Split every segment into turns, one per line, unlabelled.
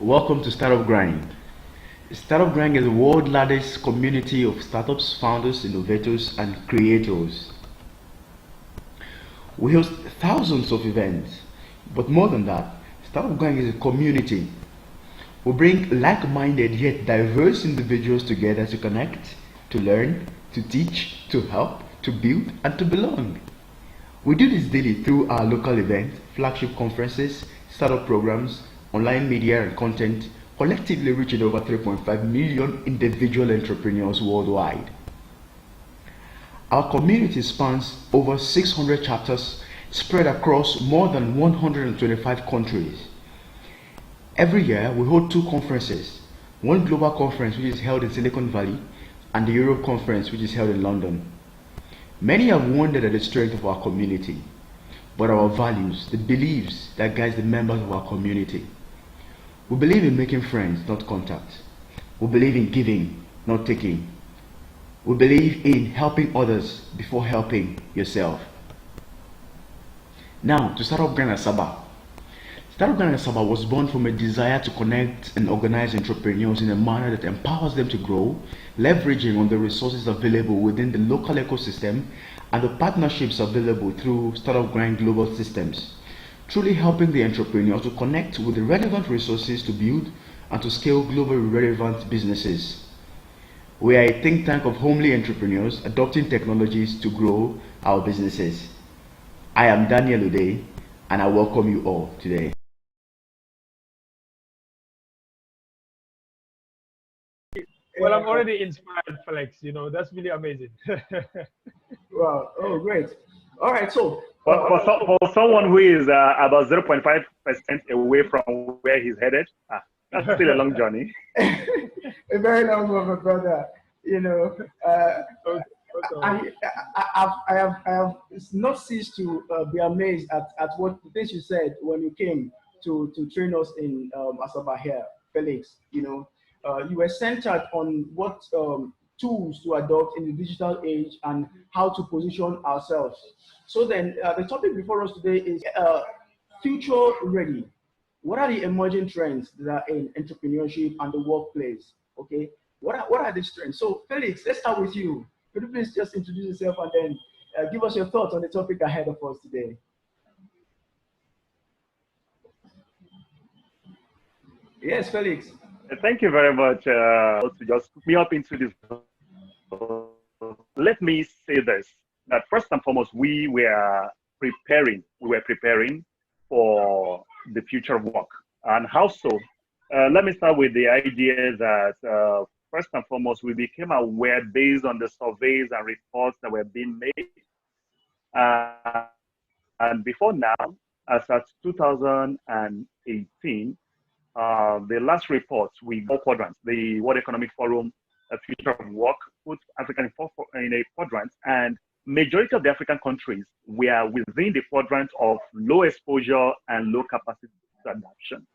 Welcome to Startup Grind. Startup Grind is the world's largest community of startups, founders, innovators, and creators. We host thousands of events, but more than that, Startup Grind is a community. We bring like-minded yet diverse individuals together to connect, to learn, to teach, to help, to build, and to belong. We do this daily through our local events, flagship conferences, startup programs, online media and content, collectively reaching over 3.5 million individual entrepreneurs worldwide. Our community spans over 600 chapters spread across more than 125 countries. Every year, we hold two conferences, one global conference which is held in Silicon Valley and the Europe conference which is held in London. Many have wondered at the strength of our community, but our values, the beliefs that guide the members of our community. We believe in making friends, not contacts. We believe in giving, not taking. We believe in helping others before helping yourself. Now, to start up Grand Asaba. Startup Grand Asaba was born from a desire to connect and organize entrepreneurs in a manner that empowers them to grow, leveraging on the resources available within the local ecosystem and the partnerships available through Startup Grind Global Systems, truly helping the entrepreneurs to connect with the relevant resources to build and to scale globally relevant businesses. We are a think tank of homely entrepreneurs adopting technologies to grow our businesses. I am Daniel Uday, and I welcome you all today.
Well, I'm already inspired, Felix. That's really amazing.
Wow. Oh, great. All right. So,
For someone who is about 0.5% away from where he's headed, that's still a long journey.
a very long one, my brother. You know, I have not ceased to be amazed at what the things you said when you came to train us in Asaba here, Felix. You were centered on what tools to adopt in the digital age and how to position ourselves. So then, the topic before us today is future ready. What are the emerging trends that are in entrepreneurship and the workplace? Okay, what are these trends? So, Felix, let's start with you. Could you please just introduce yourself and then give us your thoughts on the topic ahead of us today? Yes, Felix.
Thank you very much to just put me up into this. Let me say this, that first and foremost, we were preparing for the future of work. And how so? Let me start with the idea that first and foremost, we became aware based on the surveys and reports that were being made. Uh, and before now, as at 2018, the last report, we got quadrants, the World Economic Forum Future of Work put Africa in a quadrant, and majority of the African countries were within the quadrant of low exposure and low capacity adaptation.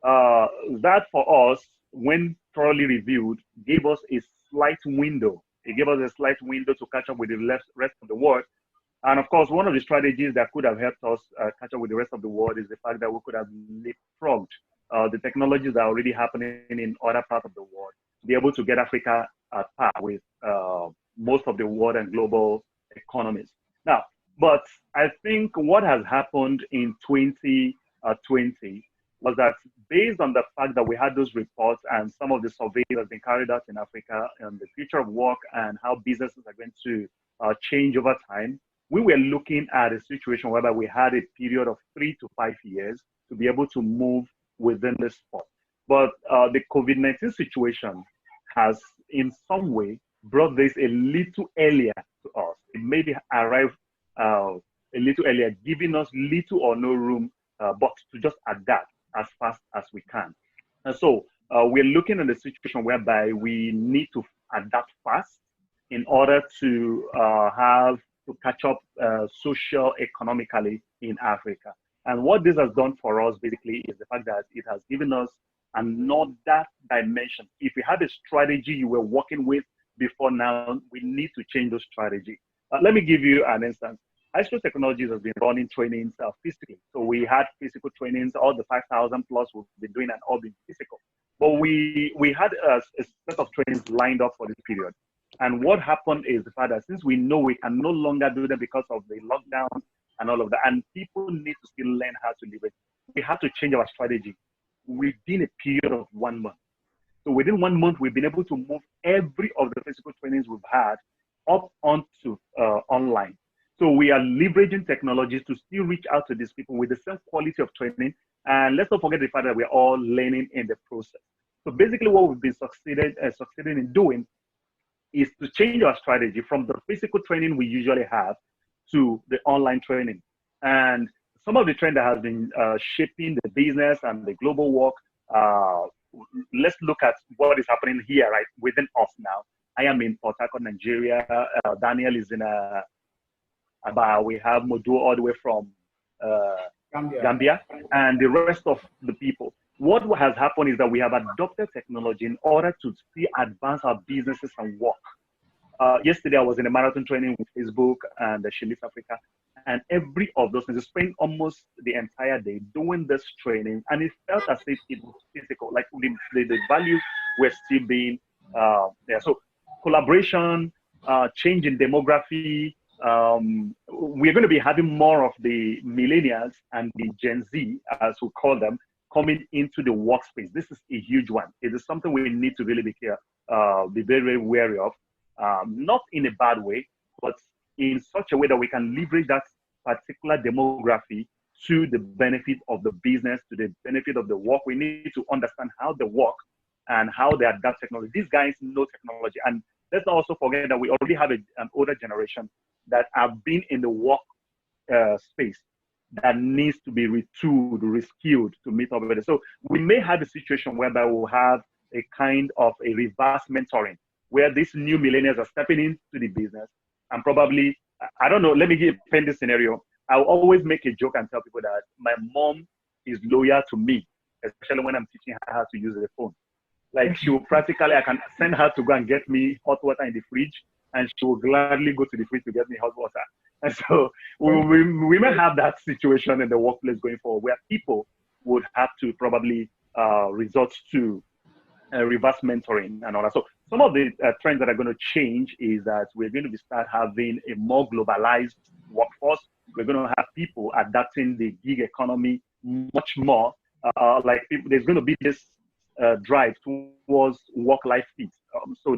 That for us, when thoroughly reviewed, gave us a slight window. It gave us a slight window to catch up with the rest of the world. And of course, one of the strategies that could have helped us catch up with the rest of the world is the fact that we could have leapfrogged the technologies that are already happening in other parts of the world, to be able to get Africa at par with most of the world and global economies. Now, but I think what has happened in 2020 was that based on the fact that we had those reports and some of the surveys that have been carried out in Africa on the future of work and how businesses are going to change over time, we were looking at a situation whereby we had a period of 3 to 5 years to be able to move within this spot. But the COVID-19 situation has in some way brought this a little earlier to us. It maybe arrived a little earlier, giving us little or no room, but to just adapt as fast as we can. And so we're looking at a situation whereby we need to adapt fast in order to catch up social economically in Africa. And what this has done for us basically is the fact that it has given us another dimension. If you had a strategy you were working with before now, we need to change those strategy. Let me give you an instance. Hitestroes Technologies has been running trainings physically. So we had physical trainings, all the 5,000 plus we've been doing and all been physical. But we had a set of trainings lined up for this period. And what happened is the fact that since we know we can no longer do them because of the lockdown and all of that, and people need to still learn how to leverage, we have to change our strategy within a period of 1 month. So within 1 month, we've been able to move every of the physical trainings we've had up onto online. So we are leveraging technologies to still reach out to these people with the same quality of training. And let's not forget the fact that we're all learning in the process. So basically what we've been succeeding in doing is to change our strategy from the physical training we usually have to the online training. And some of the trend that has been shaping the business and the global work, let's look at what is happening here, right, within us now. I am in Port Harcourt, Nigeria. Daniel is in Asaba. We have Modou all the way from Gambia, and the rest of the people. What has happened is that we have adopted technology in order to still advance our businesses and work. Yesterday, I was in a marathon training with Facebook and Shillis Africa, and every of those things, I spent almost the entire day doing this training, and it felt as if it was physical, like the values were still being there. So collaboration, change in demography, we're going to be having more of the millennials and the Gen Z, as we call them, coming into the workspace. This is a huge one. It is something we need to really be very, very wary of. Not in a bad way, but in such a way that we can leverage that particular demography to the benefit of the business, to the benefit of the work. We need to understand how they work and how they adapt technology. These guys know technology. And let's not also forget that we already have an older generation that have been in the work space that needs to be retooled, reskilled to meet up with it. So we may have a situation whereby we'll have a kind of a reverse mentoring where these new millennials are stepping into the business and probably, I don't know, let me paint this scenario. I'll always make a joke and tell people that my mom is loyal to me, especially when I'm teaching her how to use the phone. Like she will practically, I can send her to go and get me hot water in the fridge, and she will gladly go to the fridge to get me hot water. And so we may have that situation in the workplace going forward where people would have to probably resort to reverse mentoring and all that. So some of the trends that are going to change is that we're going to start having a more globalized workforce. We're going to have people adapting the gig economy much more. Like there's going to be this drive towards work-life fit. So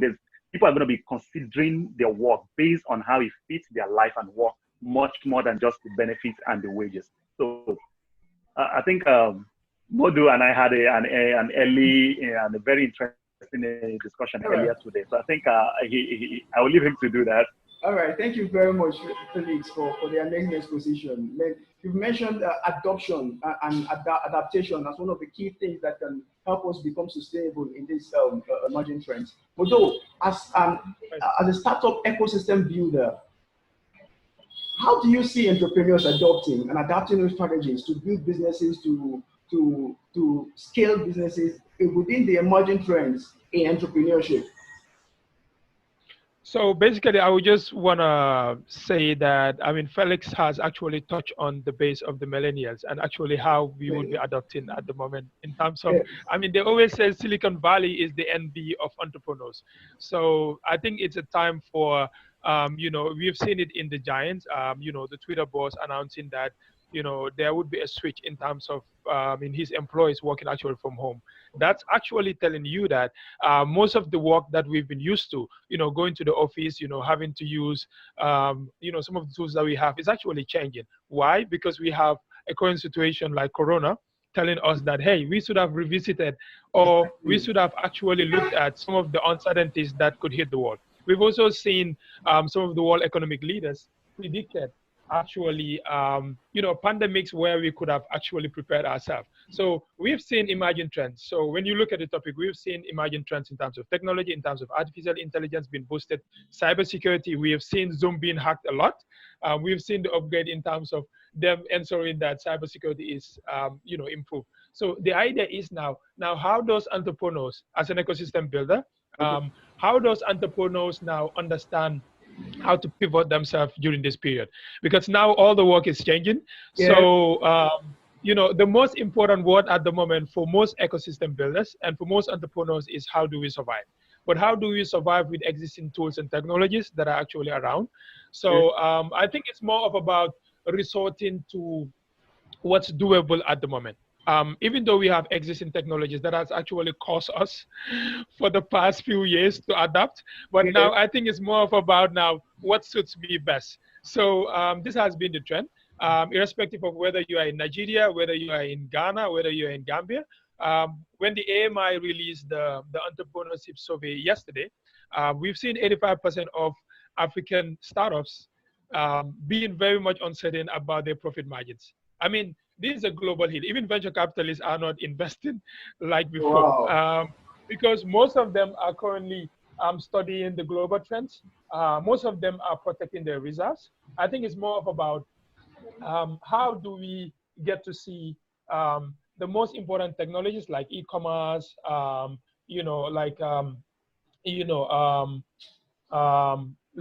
people are going to be considering their work based on how it fits their life and work much more than just the benefits and the wages. So I think Modou and I had an early and a very interesting discussion earlier today. So I think I will leave him to do that.
All right, thank you very much, Felix, for the amazing exposition. You've mentioned adoption and adaptation as one of the key things that can help us become sustainable in these emerging trends. Although, as a startup ecosystem builder, how do you see entrepreneurs adopting and adapting those strategies to build businesses, to scale businesses within the emerging trends in entrepreneurship?
So basically, I would just want to say that, I mean, Felix has actually touched on the base of the millennials and actually how we would be adopting at the moment in terms of, I mean, they always say Silicon Valley is the envy of entrepreneurs. So I think it's a time for, you know, we've seen it in the giants, you know, the Twitter boss announcing that, you know, there would be a switch in terms of in his employees working actually from home. That's actually telling you that most of the work that we've been used to, you know, going to the office, you know, having to use, you know, some of the tools that we have is actually changing. Why? Because we have a current situation like Corona telling us that, hey, we should have revisited or we should have actually looked at some of the uncertainties that could hit the world. We've also seen some of the world economic leaders predicted actually, you know, pandemics where we could have actually prepared ourselves. So we've seen emerging trends. So when you look at the topic, we've seen emerging trends in terms of technology, in terms of artificial intelligence being boosted, cybersecurity. We have seen Zoom being hacked a lot. We've seen the upgrade in terms of them ensuring that cybersecurity is, you know, improved. So the idea is now how does entrepreneurs, as an ecosystem builder, how does entrepreneurs now understand how to pivot themselves during this period, because now all the work is changing.
Yeah.
So the most important word at the moment for most ecosystem builders and for most entrepreneurs is how do we survive. But how do we survive with existing tools and technologies that are actually around? So I think it's more of about resorting to what's doable at the moment. Even though we have existing technologies that has actually cost us for the past few years to adapt, but now I think it's more of about now what suits me best. So this has been the trend, irrespective of whether you are in Nigeria, whether you are in Ghana, whether you're in Gambia. When the AMI released the entrepreneurship survey yesterday, we've seen 85% of African startups being very much uncertain about their profit margins. I mean, this is a global hit. Even venture capitalists are not investing like before.
Wow.
Because most of them are currently studying the global trends. Most of them are protecting their reserves. I think it's more of about how do we get to see the most important technologies like e-commerce,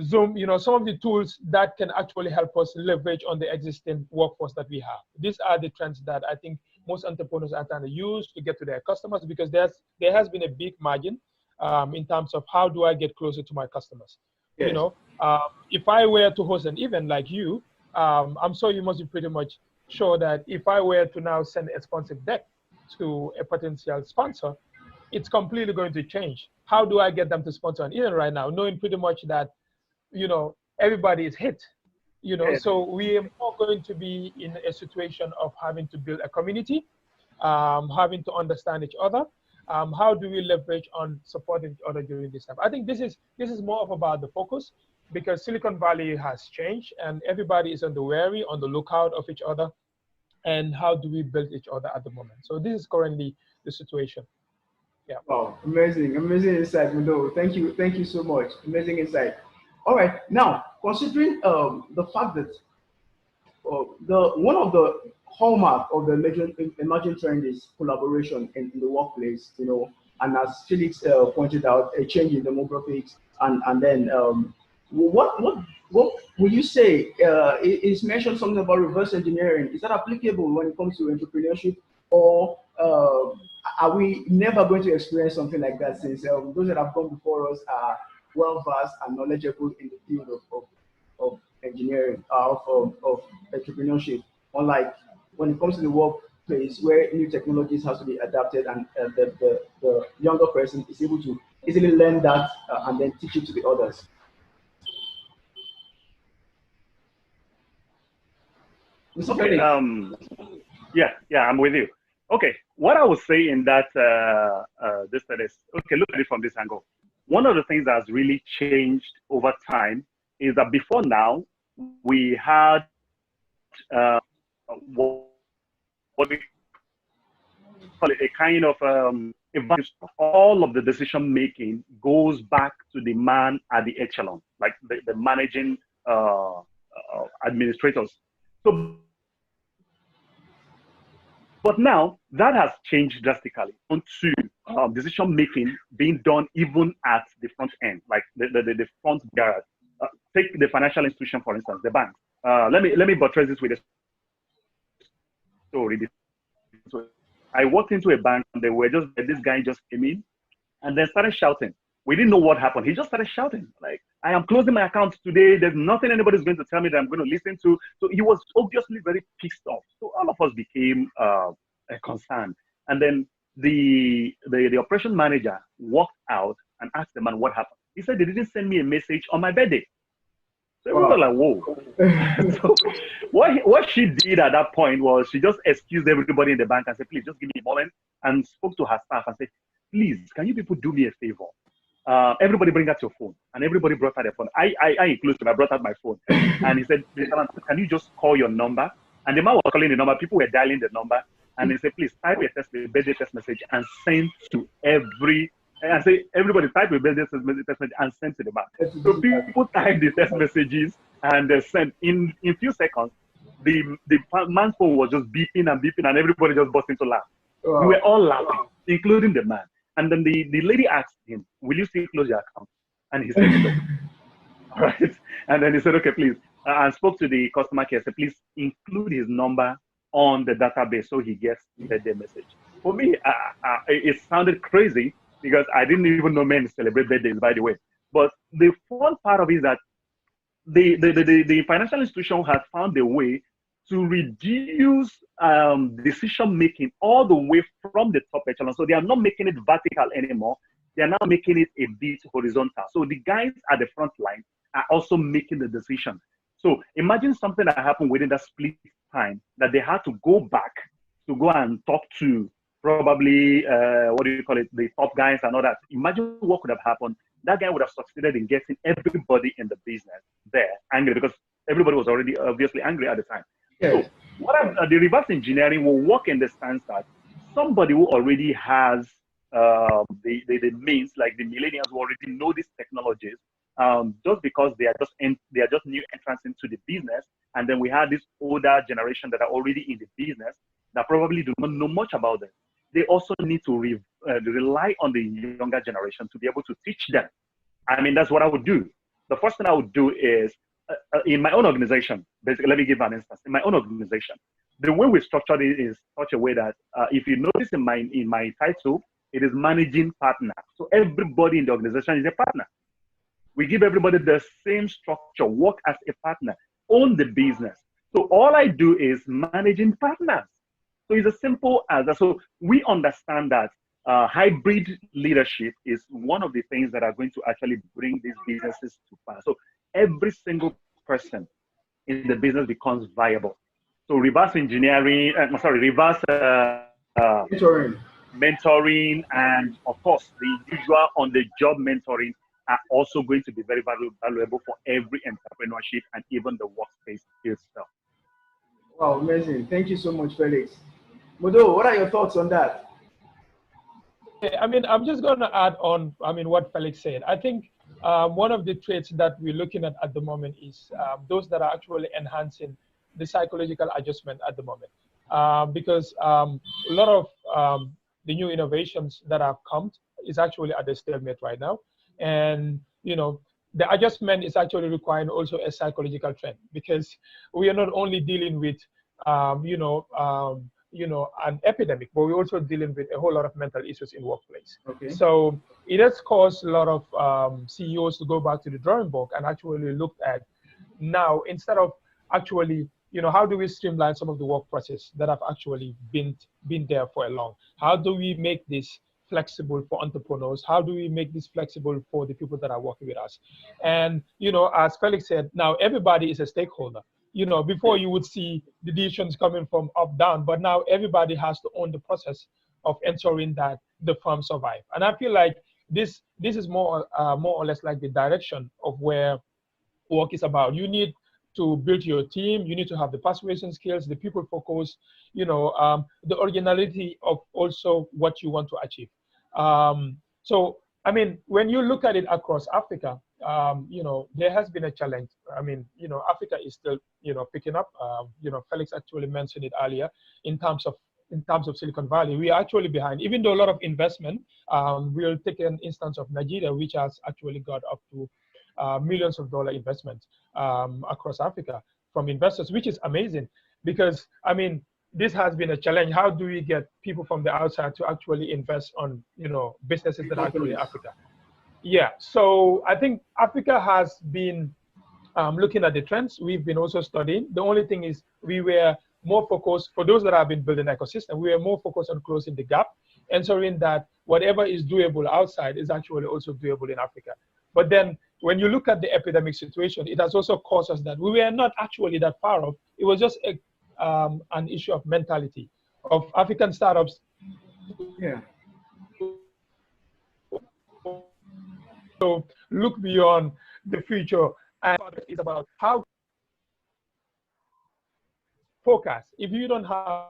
Zoom, some of the tools that can actually help us leverage on the existing workforce that we have. These are the trends that I think most entrepreneurs are trying to use to get to their customers, because there has been a big margin in terms of how do I get closer to my customers.
Yes.
If I were to host an event like you, I'm sure you must be pretty much sure that if I were to now send a sponsored deck to a potential sponsor, it's completely going to change. How do I get them to sponsor an event right now, knowing pretty much that everybody is hit, so we are more going to be in a situation of having to build a community, having to understand each other. How do we leverage on supporting each other during this time? I think this is more of about the focus, because Silicon Valley has changed and everybody is on the wary, on the lookout of each other. And how do we build each other at the moment? So this is currently the situation. Yeah.
Wow, amazing insight, Modou. Thank you so much. Amazing insight. All right, now considering the fact that one of the hallmark of the emerging trend is collaboration in the workplace, and as Felix pointed out, a change in demographics, and then what will you say is mentioned something about reverse engineering? Is that applicable when it comes to entrepreneurship, or are we never going to experience something like that, since those that have gone before us are well versed and knowledgeable in the field of engineering, of entrepreneurship, unlike when it comes to the workplace where new technologies has to be adapted, and the younger person is able to easily learn that and then teach it to the others.
Okay, yeah, I'm with you. Okay, what I would say in that this is, okay, look at it from this angle. One of the things that's really changed over time is that before now, we had what we call it, a kind of all of the decision making goes back to the man at the echelon, like the managing administrators. So, but now that has changed drastically onto decision making being done even at the front end, like the front garage. Take the financial institution, for instance, the bank. Let me buttress this with a story. So I walked into a bank and this guy just came in and then started shouting. We didn't know what happened. He just started shouting, like, I am closing my account today. There's nothing anybody's going to tell me that I'm going to listen to. So he was obviously very pissed off. So all of us became concerned. And then the operation manager walked out and asked the man what happened. He said they didn't send me a message on my birthday. So we were like, whoa. So what she did at that point was she just excused everybody in the bank and said, please just give me a moment, and spoke to her staff and said, please, can you people do me a favor? Everybody bring out your phone. And everybody brought out their phone. I included, I brought out my phone. And he said, can you just call your number? And the man was calling the number. People were dialing the number. And he said, please type a birthday text message and send to everybody type a birthday text message and send to the man. So people typed the text messages and they sent. In a few seconds, the man's phone was just beeping and everybody just burst into laugh.
Wow.
We were all laughing, including the man. And then the lady asked him, will you still close your account? And he said no. right? And then he said, okay, please, and spoke to the customer care, said, please include his number on the database so he gets birthday message. For me, it sounded crazy because I didn't even know men celebrate birthdays, by the way. But the fun part of it is that the financial institution has found a way to reduce decision making all the way from the top echelon. So they are not making it vertical anymore. They are now making it a bit horizontal. So the guys at the front line are also making the decision. So imagine something that happened within that split time that they had to go back to go and talk to probably, what do you call it, the top guys and all that. Imagine what could have happened. That guy would have succeeded in getting everybody in the business there angry because everybody was already obviously angry at the time.
Yes.
So the reverse engineering will work in the sense that somebody who already has the means, like the millennials who already know these technologies, just because they are just new entrants into the business, and then we have this older generation that are already in the business that probably do not know much about them. They also need to rely on the younger generation to be able to teach them. I mean, that's what I would do. The first thing I would do is, in my own organization, basically, let me give an instance. In my own organization, the way we structured it is such a way that if you notice in my title, it is managing partner. So everybody in the organization is a partner. We give everybody the same structure, work as a partner, own the business. So all I do is managing partners. So it's as simple as that. So we understand that hybrid leadership is one of the things that are going to actually bring these businesses to pass. So every single person in the business becomes viable. So reverse engineering, reverse mentoring, and of course, the usual on-the-job mentoring are also going to be very valuable for every entrepreneurship and even the workspace itself.
Wow, amazing. Thank you so much, Felix. Modou, what are your thoughts on that?
I mean, I'm just going to add on, I mean, what Felix said. I think one of the traits that we're looking at the moment is those that are actually enhancing the psychological adjustment at the moment. Because a lot of the new innovations that have come is actually at the stalemate right now. And, you know, the adjustment is actually requiring also a psychological trend, because we are not only dealing with, an epidemic, but we're also dealing with a whole lot of mental issues in workplace.
Okay.
So it has caused a lot of CEOs to go back to the drawing board and actually look at now, instead of actually, how do we streamline some of the work process that have actually been there for a long? How do we make this flexible for entrepreneurs? How do we make this flexible for the people that are working with us? And, as Felix said, now everybody is a stakeholder. Before you would see the decisions coming from up, down, but now everybody has to own the process of ensuring that the firm survive. And I feel like this is more or less like the direction of where work is about. You need to build your team. You need to have the persuasion skills, the people focus, the originality of also what you want to achieve. So, I mean, when you look at it across Africa, there has been a challenge. I mean, Africa is still, picking up. Felix actually mentioned it earlier in terms of Silicon Valley. We are actually behind, even though a lot of investment. We'll take an instance of Nigeria, which has actually got up to millions of dollar investment across Africa from investors, which is amazing, because I mean, this has been a challenge. How do we get people from the outside to actually invest on, businesses that are actually in Africa? Yeah, so I think Africa has been looking at the trends. We've been also studying. The only thing is we were more focused, for those that have been building an ecosystem, we were more focused on closing the gap, ensuring that whatever is doable outside is actually also doable in Africa. But then when you look at the epidemic situation, it has also caused us that we were not actually that far off. It was just an issue of mentality of African startups.
Yeah.
So look beyond the future, and it's about how forecast. If you don't have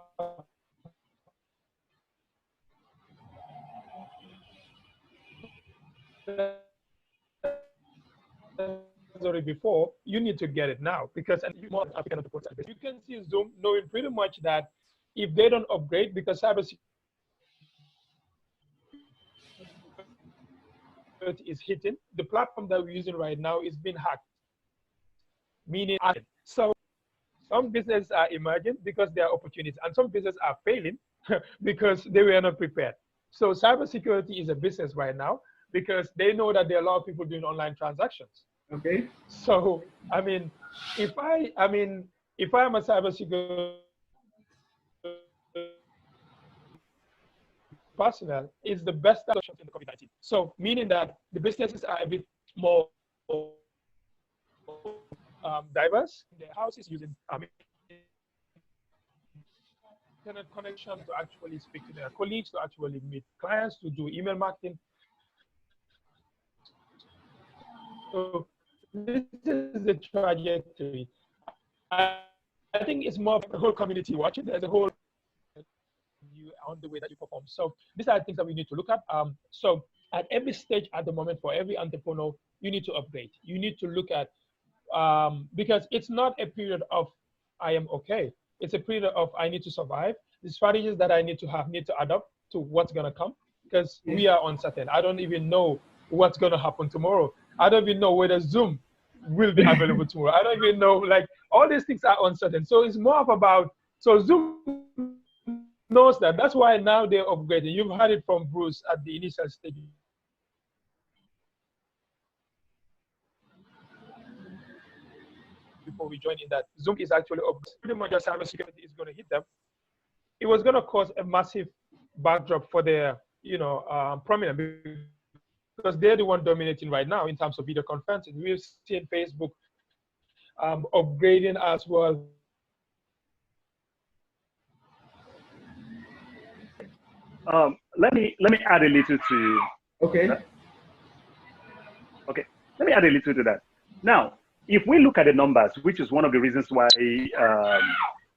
before, you need to get it now, because more African entrepreneurs. You can see Zoom knowing pretty much that if they don't upgrade, because cybersecurity is hitting, the platform that we're using right now is being hacked. meaning so some businesses are emerging because there are opportunities, and some businesses are failing because they were not prepared. So cybersecurity is a business right now because they know that there are a lot of people doing online transactions.
Okay.
So I mean, if I'm a cybersecurity personnel, it's the best solution in the COVID-19. So meaning that the businesses are a bit more diverse in their houses using internet connection to actually speak to their colleagues, to actually meet clients, to do email marketing. So this is the trajectory. I think it's more of the whole community watching. There's a whole you on the way that you perform. So these are things that we need to look at. So at every stage at the moment, for every entrepreneur, you need to upgrade. You need to look at because it's not a period of I am okay. It's a period of I need to survive. The strategies that I need to have need to adapt to what's gonna come because we are uncertain. I don't even know what's gonna happen tomorrow. I don't even know whether Zoom will be available tomorrow. I don't even know, like all these things are uncertain. So it's more of about, so Zoom knows that. That's why now they're upgrading. You've heard it from Bruce at the initial stage. Before we join in that Zoom is actually up. Pretty much just cybersecurity is going to hit them. It was going to cause a massive backdrop for their, prominent because they're the one dominating right now in terms of video conferencing. We've seen Facebook upgrading as well.
Let me add a little to.
Okay.
Okay. Let me add a little to that. Now, if we look at the numbers, which is one of the reasons why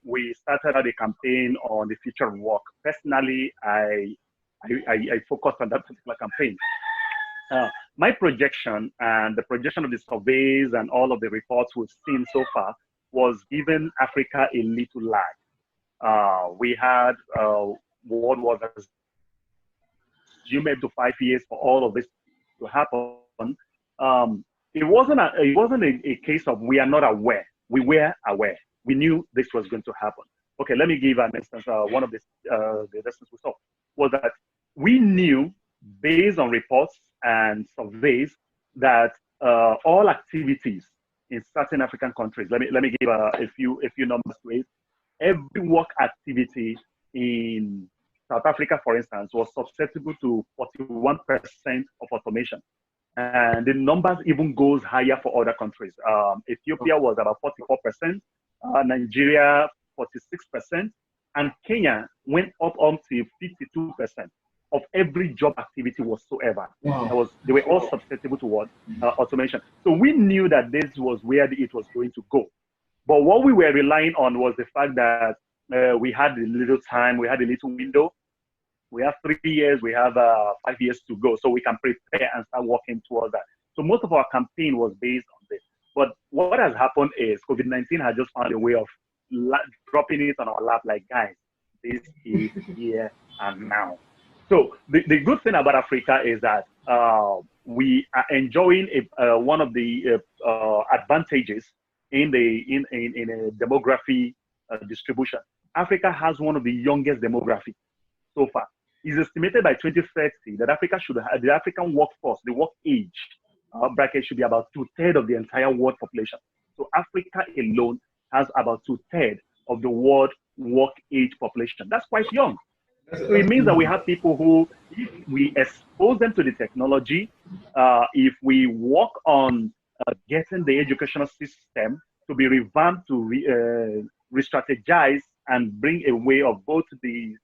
we started out a campaign on the future of work. Personally, I focused on that particular campaign. My projection and the projection of the surveys and all of the reports we've seen so far was giving Africa a little lag. We had what was assumed to 5 years for all of this to happen. It wasn't a case of we are not aware. We were aware. We knew this was going to happen. Okay, let me give an instance. One of the lessons we saw was that we knew, based on reports and surveys, that all activities in certain African countries. Let me give a few numbers to it. Every work activity in South Africa, for instance, was susceptible to 41% of automation. And the numbers even goes higher for other countries. Ethiopia was about 44%, Nigeria 46%, and Kenya went up to 52% of every job activity whatsoever. Wow. They were all susceptible to what? Automation. So we knew that this was where it was going to go. But what we were relying on was the fact that we had a little time, we had a little window. We have 3 years, we have 5 years to go, so we can prepare and start working towards that. So most of our campaign was based on this. But what has happened is COVID-19 has just found a way of dropping it on our lap, like, guys, this is here and now. So the good thing about Africa is that we are enjoying one of the advantages in a demography distribution. Africa has one of the youngest demography so far. It's estimated by 2030 that Africa should have the African workforce, the work age bracket should be about 2/3 of the entire world population. So Africa alone has about 2/3 of the world work age population. That's quite young. So it means that we have people who, if we expose them to the technology, if we work on getting the educational system to be revamped, to re-strategize and bring a way of both the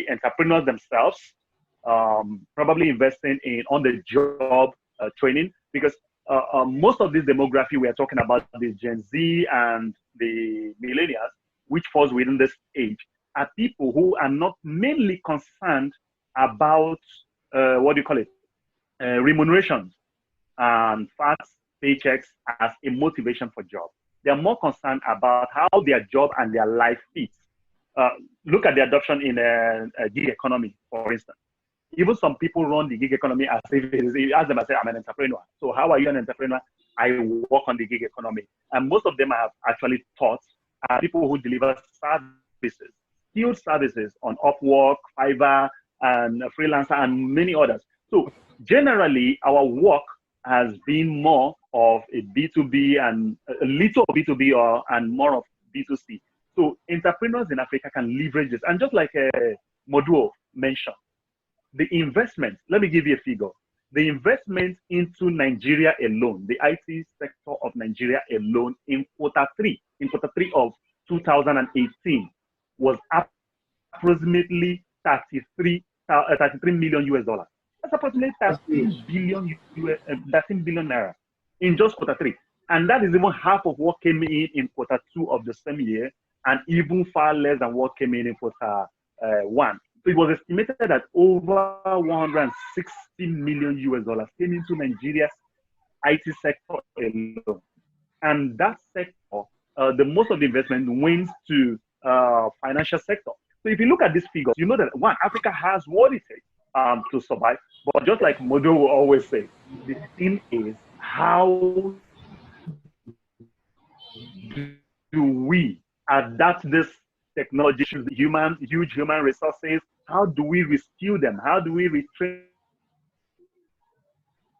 entrepreneurs themselves, probably investing in on-the-job training, because most of this demography we are talking about, the Gen Z and the millennials, which falls within this age, are people who are not mainly concerned about, remunerations and fast paychecks as a motivation for job. They are more concerned about how their job and their life fits. Look at the adoption in a gig economy, for instance. Even some people run the gig economy as if it is, you ask them, I say, I'm an entrepreneur. So how are you an entrepreneur? I work on the gig economy. And most of them I have actually taught are people who deliver services, skilled services on Upwork, Fiverr, and Freelancer, and many others. So generally, our work has been more of a B2B and a little B2B and more of B2C. So entrepreneurs in Africa can leverage this. And just like Modou mentioned, the investment, let me give you a figure. The investment into Nigeria alone, the IT sector of Nigeria alone in quarter three of 2018 was approximately 33 million US dollars. That's approximately 13 billion naira in just quarter three. And that is even half of what came in quarter two of the same year, and even far less than what came in quarter one. So it was estimated that over 160 million US dollars came into Nigeria's IT sector alone. And that sector, the most of the investment went to financial sector. So if you look at these figures, you know that one, Africa has what it takes to survive. But just like Modou will always say, the thing is, how do we adapt this technology to the huge human resources? How do we reskill them? How do we retrain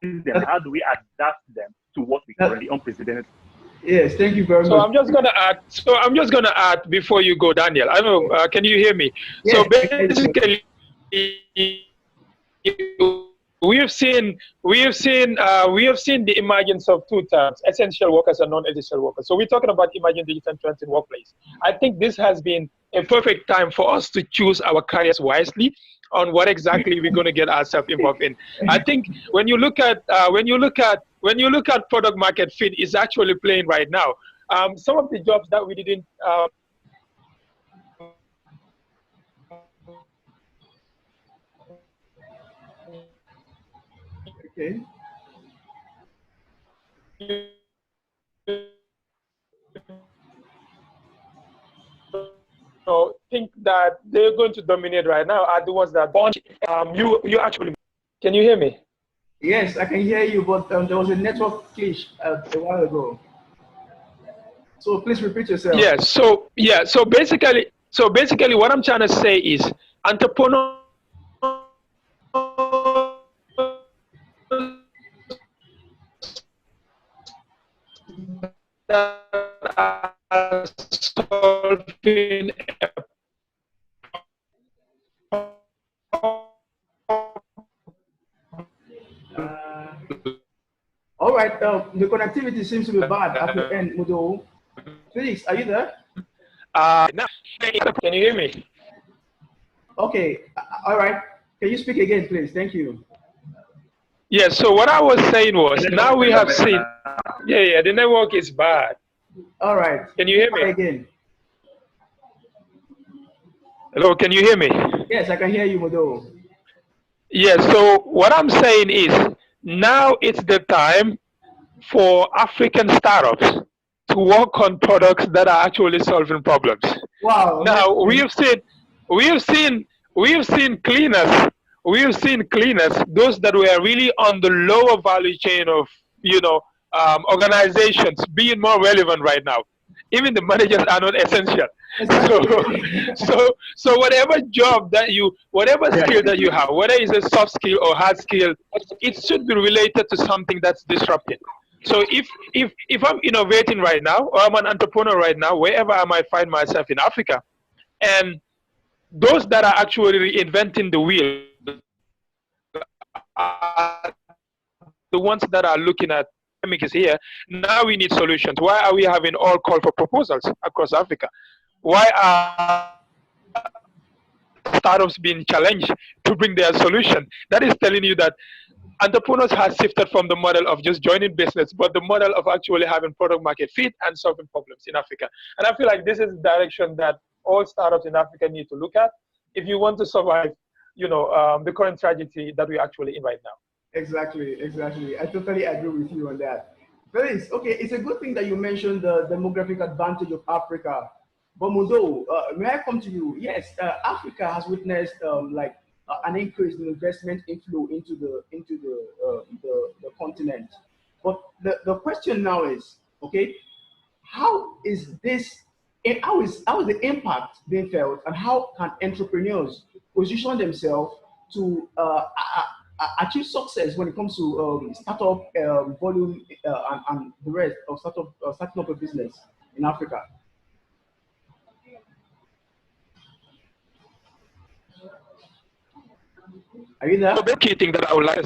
them? How do we adapt them to what we currently unprecedented?
Yes, thank you very much.
So I'm just gonna add before you go, Daniel. I don't know. Can you hear me?
Yes,
so basically, we have seen the emergence of two terms: essential workers and non-essential workers. So we're talking about emerging digital trends in workplace. I think this has been a perfect time for us to choose our careers wisely on what exactly we're going to get ourselves involved in. I think when you look at product market fit, is actually playing right now. Some of the jobs that we didn't
Okay.
think that they're going to dominate right now are the ones that you actually. Can you hear me?
Yes, I can hear you, but there was a network glitch a while ago. So please repeat yourself.
So basically, what I'm trying to say is entrepreneurs that are solving
all right, the connectivity seems to be bad at the end, Modou. Felix, are you there?
Now, can you hear me?
Okay, all right. Can you speak again, please? Thank you.
Yeah, so what I was saying was, now we have seen, the network is bad.
All right.
Can you hear me?
Again.
Hello, can you hear me?
Yes, I can hear you, Modou.
Yeah, so what I'm saying is, now it's the time for African startups to work on products that are actually solving problems.
Wow.
Now we have seen cleaners. We have seen cleaners, those that were really on the lower value chain of organizations, being more relevant right now. Even the managers are not essential. So whatever job that whatever skill that you have, whether it's a soft skill or hard skill, it should be related to something that's disrupting. So if I'm innovating right now, or I'm an entrepreneur right now, wherever I might find myself in Africa, and those that are actually reinventing the wheel are the ones that are looking at pandemic is here. Now we need solutions. Why are we having all call for proposals across Africa? Why are startups being challenged to bring their solution? That is telling you that entrepreneurs have shifted from the model of just joining business, but the model of actually having product market fit and solving problems in Africa. And I feel like this is the direction that all startups in Africa need to look at if you want to survive, the current tragedy that we're actually in right now.
Exactly. I totally agree with you on that. Felix, okay, it's a good thing that you mentioned the demographic advantage of Africa. But Modou, may I come to you? Yes, Africa has witnessed an increase in investment inflow into the continent. But the question now is, okay, how is the impact being felt, and how can entrepreneurs position themselves to achieve success when it comes to startup volume and the rest of starting up a business in Africa? Are you there?
So the key thing that I would like,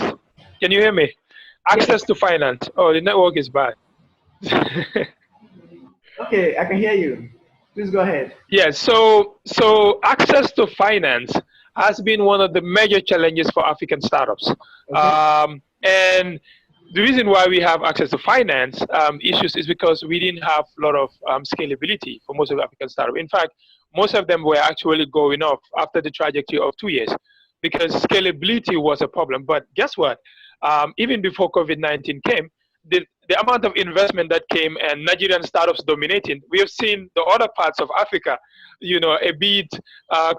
can you hear me? Access to finance. Oh, the network is bad.
Okay, I can hear you. Please go ahead.
Yes, so access to finance has been one of the major challenges for African startups.
Okay.
And the reason why we have access to finance issues is because we didn't have a lot of scalability for most of the African startups. In fact, most of them were actually going off after the trajectory of 2 years because scalability was a problem. But guess what? Even before COVID-19 came, the amount of investment that came and Nigerian startups dominating, we have seen the other parts of Africa, a bit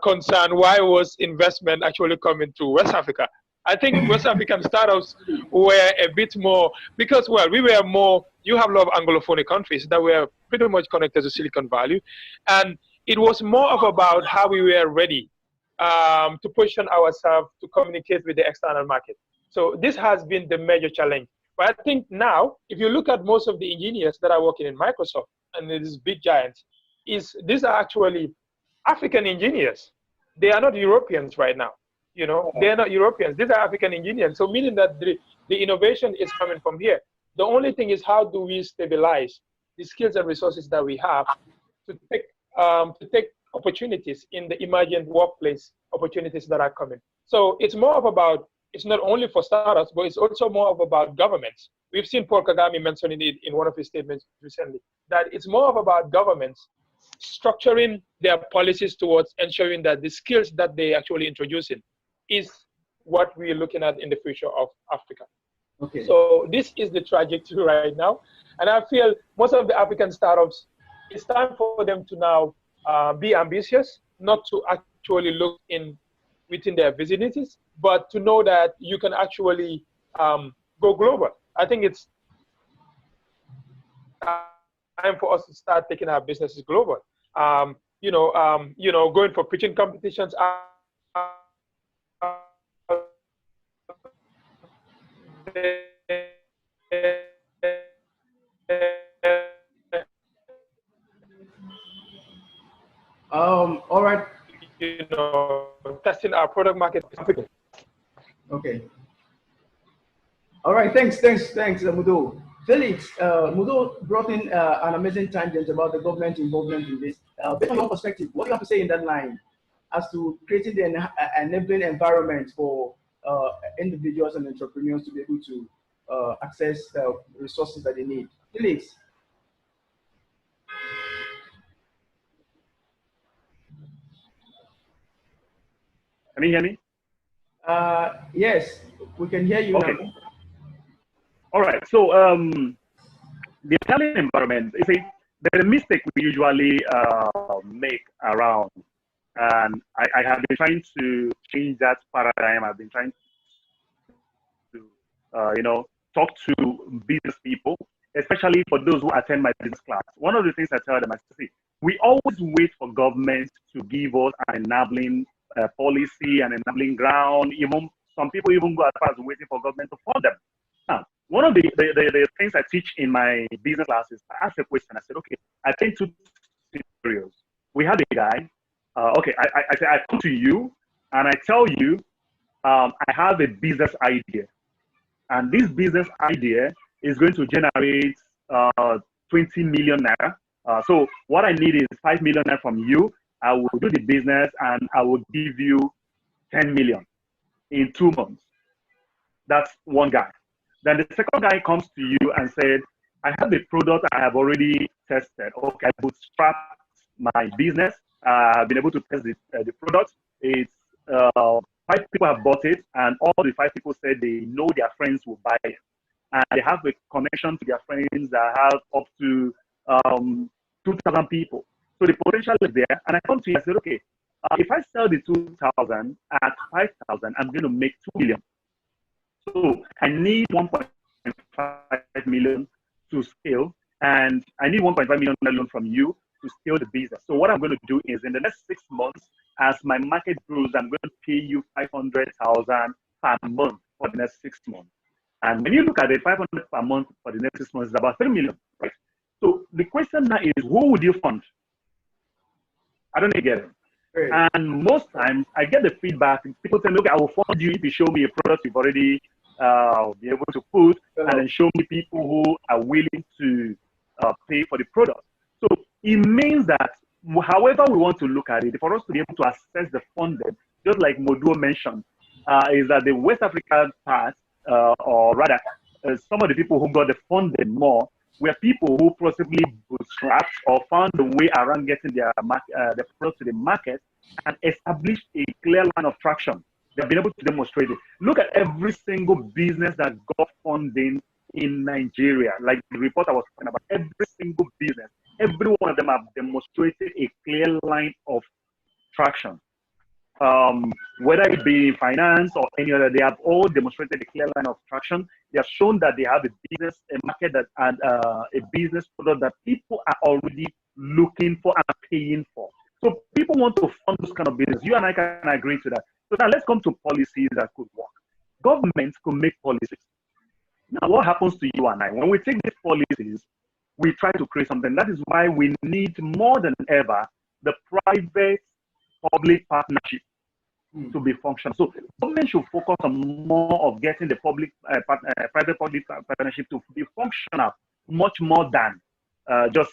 concerned why was investment actually coming to West Africa. I think West African startups were a bit more, because, well, we were more, you have a lot of Anglophonic countries that were pretty much connected to Silicon Valley. And it was more of about how we were ready to position ourselves to communicate with the external market. So this has been the major challenge. But I think now, if you look at most of the engineers that are working in Microsoft and these big giants, these are actually African engineers. They are not Europeans right now. They are not Europeans. These are African engineers. So meaning that the innovation is coming from here. The only thing is, how do we stabilize the skills and resources that we have to take opportunities in the emergent workplace opportunities that are coming. So it's more of about, it's not only for startups, but it's also more of about governments. We've seen Paul Kagame mentioning it in one of his statements recently, that it's more of about governments structuring their policies towards ensuring that the skills that they actually introducing is what we're looking at in the future of Africa.
Okay.
So this is the trajectory right now. And I feel most of the African startups, it's time for them to now be ambitious, not to actually look within their vicinities, but to know that you can actually go global. I think it's time for us to start taking our businesses global. Going for pitching competitions.
All right.
Testing our product market.
Okay. All right. Thanks, Modou. Felix, Modou brought in an amazing tangent about the government involvement in this. Based on your perspective, what do you have to say in that line as to creating the enabling environment for individuals and entrepreneurs to be able to access the resources that they need? Felix.
Can you hear me?
Yes, we can hear you
okay.
now.
All right. So the Italian environment, there's a mistake we usually make around, and I have been trying to change that paradigm. I've been trying to, talk to business people, especially for those who attend my business class. One of the things I tell them, I say, we always wait for government to give us an enabling policy and enabling ground. Even some people even go as far as waiting for government to fund them. Now, one of the things I teach in my business classes, I ask a question. I said, okay, I think two scenarios. We have a guy. I say I come to you and I tell you, I have a business idea, and this business idea is going to generate 20 million naira. So what I need is 5 million naira from you. I will do the business and I will give you 10 million in 2 months. That's one guy. Then the second guy comes to you and said, I have a product I have already tested. Okay, I bootstrap my business. I've been able to test the product. It's 5 people have bought it, and all the 5 people said they know their friends will buy it. And they have a connection to their friends that have up to 2,000 people. So the potential is there. And I come to you and said, okay, If I sell the 2,000 at 5,000, I'm going to make 2 million. So I need 1.5 million to scale, and I need 1.5 million loan from you to scale the business. So what I'm going to do is in the next 6 months, as my market grows, I'm going to pay you 500,000 per month for the next 6 months. And when you look at it, 500 per month for the next 6 months is about 3 million, right? So the question now is, who would you fund? I don't get it. Right. And most times I get the feedback. People tell me, okay, I will fund you if you show me a product you've already be able to put, and then show me people who are willing to pay for the product. So it means that however we want to look at it, for us to be able to assess the funding, just like Modou mentioned, is that the West African part, or rather, some of the people who got the funding more were people who possibly bootstrapped or found a way around getting their product to the market and established a clear line of traction. They've been able to demonstrate it. Look at every single business that got funding in Nigeria, like the report I was talking about. Every single business, every one of them have demonstrated a clear line of traction. Whether it be finance or any other, they have all demonstrated a clear line of traction. They have shown that they have a market that and a business product that people are already looking for and paying for. So people want to fund this kind of business. You and I can agree to that. So now let's come to policies that could work. Governments could make policies. Now, what happens to you and I? When we take these policies, we try to create something. That is why we need more than ever the private-public partnership to be functional. So government should focus on more of getting the private-public partnership to be functional, much more than just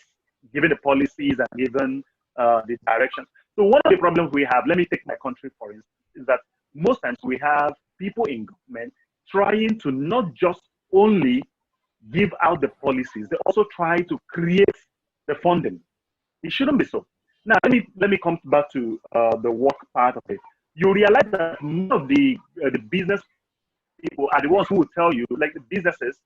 giving the policies and giving the direction. So one of the problems we have, let me take my country for instance, is that most times we have people in government trying to not just only give out the policies, they also try to create the funding. It shouldn't be so. Now, let me come back to the work part of it. You realize that most of the business people are the ones who will tell you, like the businesses,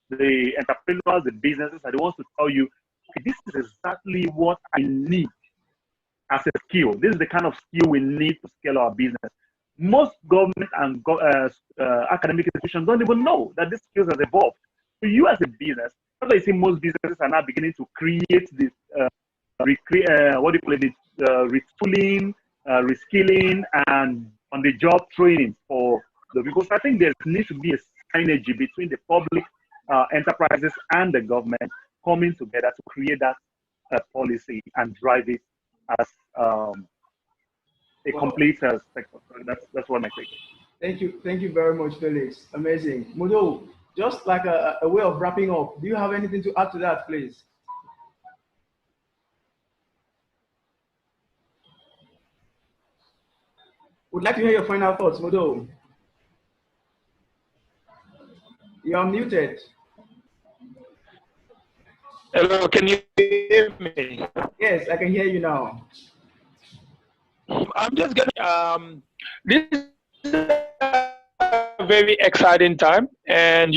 the entrepreneurs, the businesses are the ones to tell you, okay, this is exactly what I need as a skill. This is the kind of skill we need to scale our business. Most government and academic institutions don't even know that these skills have evolved. So you as a business, that's why you see most businesses are now beginning to create this, retooling, reskilling, and on-the-job training for the people. So I think there needs to be a synergy between the public enterprises and the government coming together to create that policy and drive it as a complete sector. That's what I think.
Thank you very much, Felix. Amazing. Modou, just like a way of wrapping up, do you have anything to add to that, please? Would like to hear your final thoughts, Modou. You are muted.
Hello, can you hear me?
Yes, I can hear you now.
I'm just gonna this is a very exciting time, and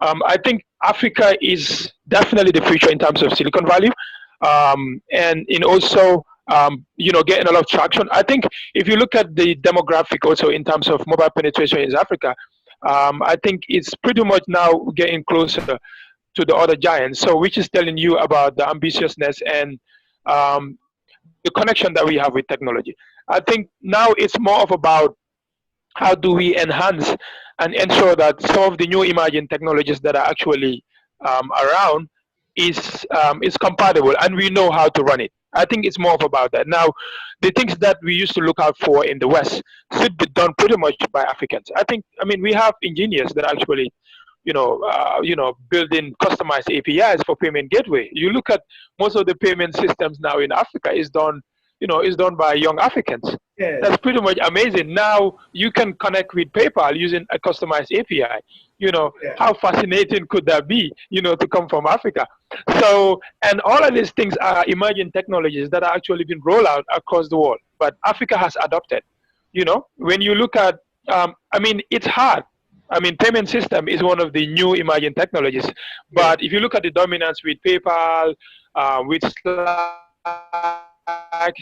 I think Africa is definitely the future in terms of Silicon Valley, and in also getting a lot of traction. I think if you look at the demographic also in terms of mobile penetration in Africa, I think it's pretty much now getting closer to the other giants. So which is telling you about the ambitiousness and the connection that we have with technology. I think now it's more of about how do we enhance and ensure that some of the new emerging technologies that are actually around is compatible and we know how to run it. I think it's more of about that. Now, the things that we used to look out for in the West should be done pretty much by Africans. I mean, we have engineers that actually building customized APIs for payment gateway. You look at most of the payment systems now in Africa is done by young Africans. Yes. That's pretty much amazing. Now you can connect with PayPal using a customized API. How fascinating could that be, to come from Africa? So, and all of these things are emerging technologies that are actually being rolled out across the world, but Africa has adopted. When you look at, it's hard. Payment system is one of the new emerging technologies. But if you look at the dominance with PayPal, with Slack,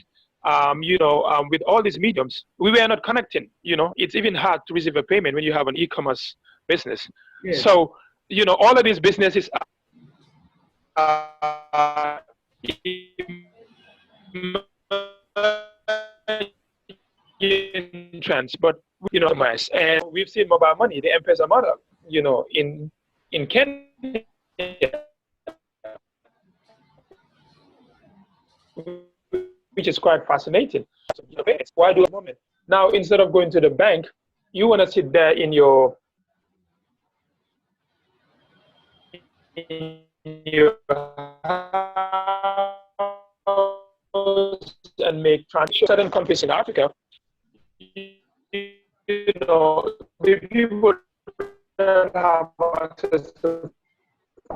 with all these mediums, we were not connecting. It's even hard to receive a payment when you have an e-commerce business.
Yes.
So, all of these businesses are in trends, but and we've seen mobile money, the M-Pesa model, in Kenya, which is quite fascinating. Why do a moment? Now, instead of going to the bank, you want to sit there in your house and make transactions. Certain countries in Africa, the people that have access to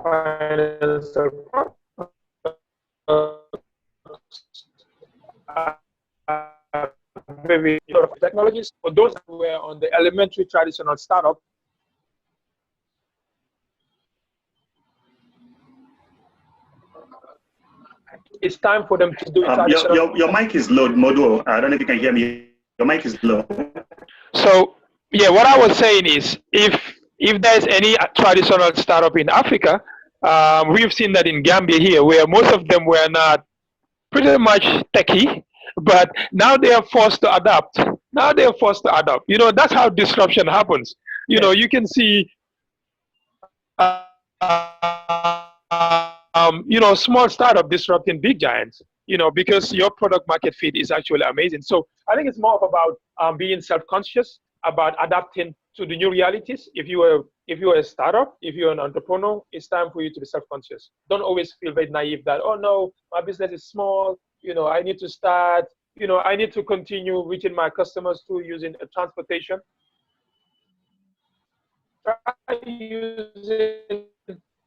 finance very technologies, for those who were on the elementary traditional startup. It's time for them to do it.
Your mic is low, Modou. I don't know if you can hear me. Your mic is low.
So, yeah, what I was saying is, if there's any traditional startup in Africa, we've seen that in Gambia here, where most of them were not pretty much techie, but now they are forced to adapt. That's how disruption happens. You can see, small startup disrupting big giants, because your product market fit is actually amazing. So I think it's more about being self-conscious, about adapting to the new realities. If you are a startup, if you're an entrepreneur, it's time for you to be self-conscious. Don't always feel very naive that, oh no, my business is small, I need to start, I need to continue reaching my customers through using a transportation. Try using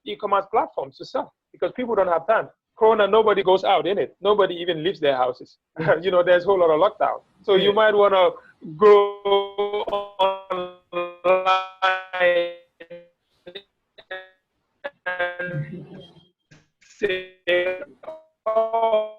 e-commerce platforms to sell, because people don't have time. Corona, nobody goes out in it. Nobody even leaves their houses. There's a whole lot of lockdown. So you might want to go online and say, oh,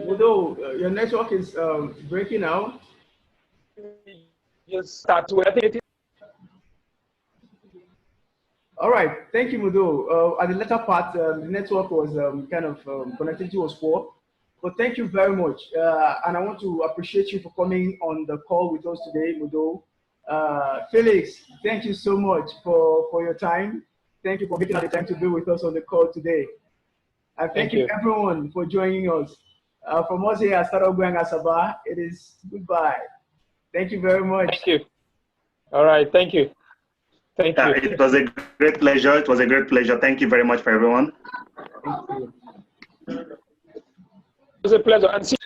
Modou, your network is breaking out.
Just start to it.
All right, thank you, Modou. At the latter part, the network was connectivity was poor, but thank you very much. And I want to appreciate you for coming on the call with us today, Modou. Felix, thank you so much for your time. Thank you for making the time to be with us on the call today. And thank you everyone for joining us. From us here at Startup Going Asaba, it is goodbye. Thank you very much.
Thank you. All right, thank you. Thank you.
It was a great pleasure. It was a great pleasure. Thank you very much for everyone.
Thank you.
It was a pleasure. And see